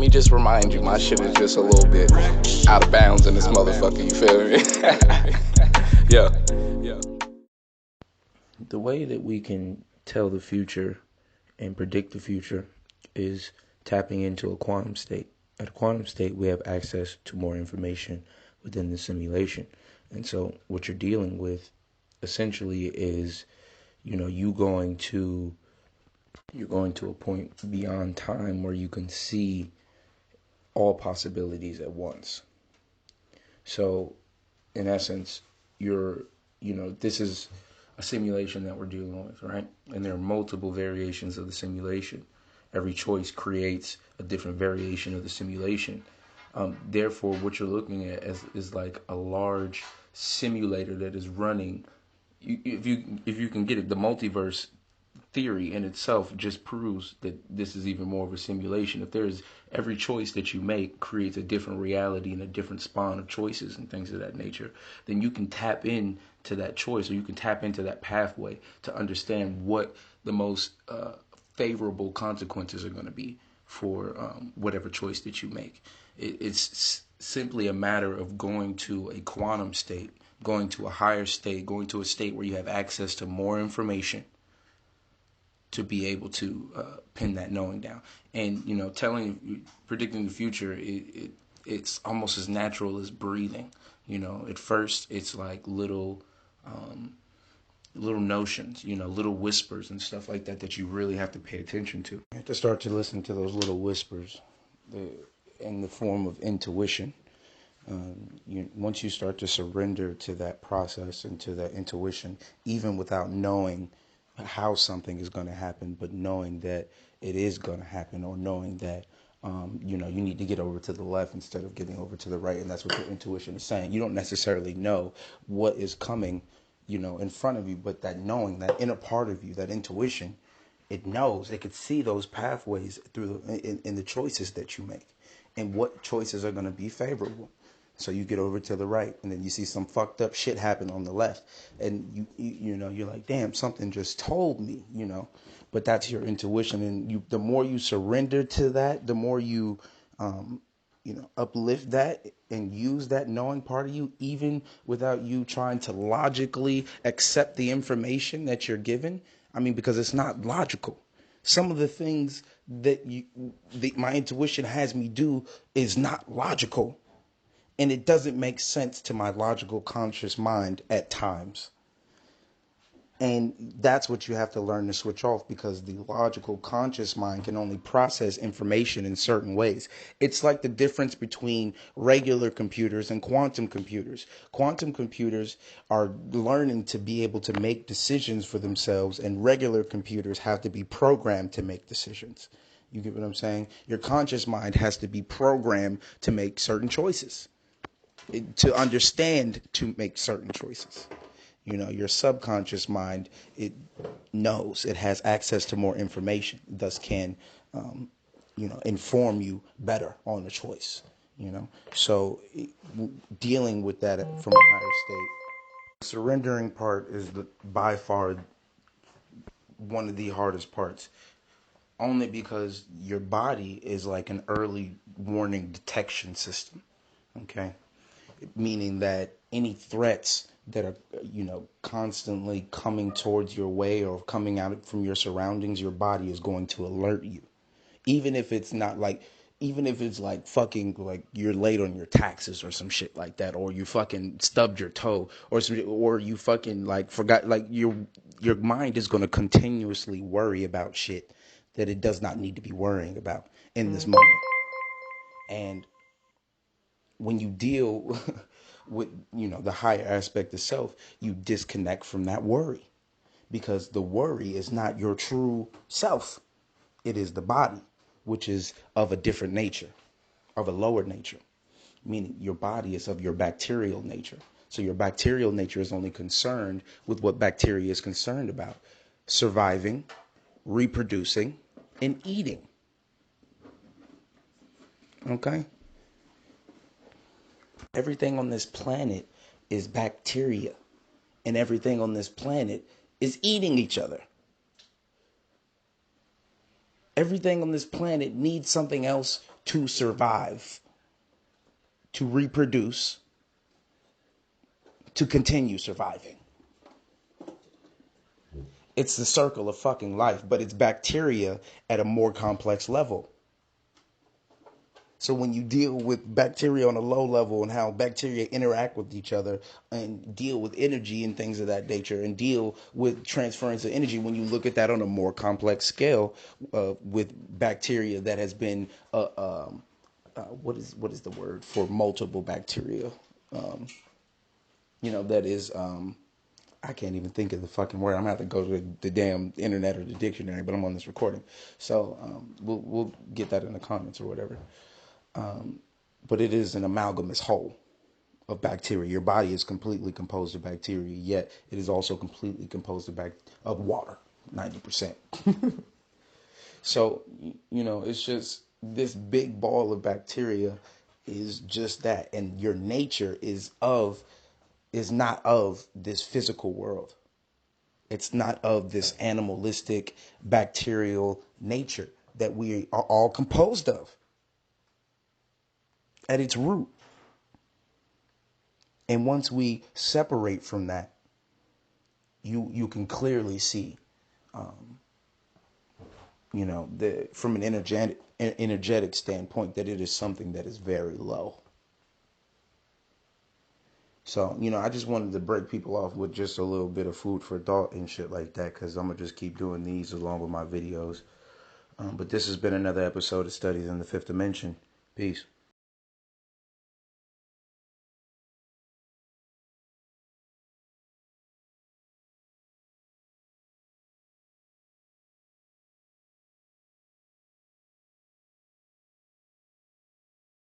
me just remind you, my shit is just a little bit out of bounds in this motherfucker, you feel me? Yeah. The way that we can tell the future and predict the future is tapping into a quantum state. At a quantum state, we have access to more information within the simulation. And so what you're dealing with essentially is, you're going to a point beyond time where you can see all possibilities at once. So in essence, this is a simulation that we're dealing with, right? And there are multiple variations of the simulation. Every choice creates a different variation of the simulation. Therefore, what you're looking at is like a large simulator that is running. If you can get it, the multiverse theory in itself just proves that this is even more of a simulation. If there's every choice that you make creates a different reality and a different spawn of choices and things of that nature, then you can tap in to that choice, or you can tap into that pathway to understand what the most favorable consequences are going to be for whatever choice that you make. It's simply a matter of going to a quantum state, going to a higher state, going to a state where you have access to more information to be able to pin that knowing down. And predicting the future, it's almost as natural as breathing. At first it's like little notions, little whispers and stuff like that you really have to pay attention to. You have to start to listen to those little whispers in the form of intuition. Once you start to surrender to that process and to that intuition, even without knowing how something is going to happen, but knowing that it is going to happen, or knowing that you need to get over to the left instead of getting over to the right, and that's what your intuition is saying. You don't necessarily know what is coming, in front of you, but that knowing, that inner part of you, that intuition, it knows. It could see those pathways through in the choices that you make, and what choices are going to be favorable. So you get over to the right, and then you see some fucked up shit happen on the left, and you're like, damn, something just told me, But that's your intuition, and the more you surrender to that, the more you, uplift that and use that knowing part of you, even without you trying to logically accept the information that you're given. I mean, because it's not logical. Some of the things that my intuition has me do is not logical. And it doesn't make sense to my logical conscious mind at times. And that's what you have to learn to switch off, because the logical conscious mind can only process information in certain ways. It's like the difference between regular computers and quantum computers. Quantum computers are learning to be able to make decisions for themselves, and regular computers have to be programmed to make decisions. You get what I'm saying? Your conscious mind has to be programmed to make certain choices, to understand, to make certain choices. Your subconscious mind, it knows, it has access to more information, thus can inform you better on the choice. So dealing with that from a higher state, surrendering part is by far one of the hardest parts, only because your body is like an early warning detection system. Okay, meaning that any threats that are constantly coming towards your way or coming out from your surroundings, your body is going to alert you, even if it's not like, even if it's like fucking like you're late on your taxes or some shit like that, or you fucking stubbed your toe, or you fucking like forgot, like your mind is going to continuously worry about shit that it does not need to be worrying about in this moment. And when you deal with the higher aspect of self, you disconnect from that worry, because the worry is not your true self. It is the body, which is of a different nature, of a lower nature, meaning your body is of your bacterial nature. So your bacterial nature is only concerned with what bacteria is concerned about: surviving, reproducing, and eating. Okay? Everything on this planet is bacteria, and everything on this planet is eating each other. Everything on this planet needs something else to survive, to reproduce, to continue surviving. It's the circle of fucking life, but it's bacteria at a more complex level. So when you deal with bacteria on a low level and how bacteria interact with each other and deal with energy and things of that nature and deal with transference of energy, when you look at that on a more complex scale with bacteria that has been, what is the word for multiple bacteria? That is, I can't even think of the fucking word. I'm gonna have to go to the damn internet or the dictionary, but I'm on this recording. So we'll get that in the comments or whatever. But it is an amalgamous whole of bacteria. Your body is completely composed of bacteria, yet it is also completely composed of water, 90%. So, it's just this big ball of bacteria is just that. And your nature is not of this physical world. It's not of this animalistic, bacterial nature that we are all composed of at its root. And once we separate from that, you can clearly see, from an energetic standpoint, that it is something that is very low. So, I just wanted to break people off with just a little bit of food for thought and shit like that, because I'm going to just keep doing these along with my videos. But this has been another episode of Studies in the Fifth Dimension. Peace.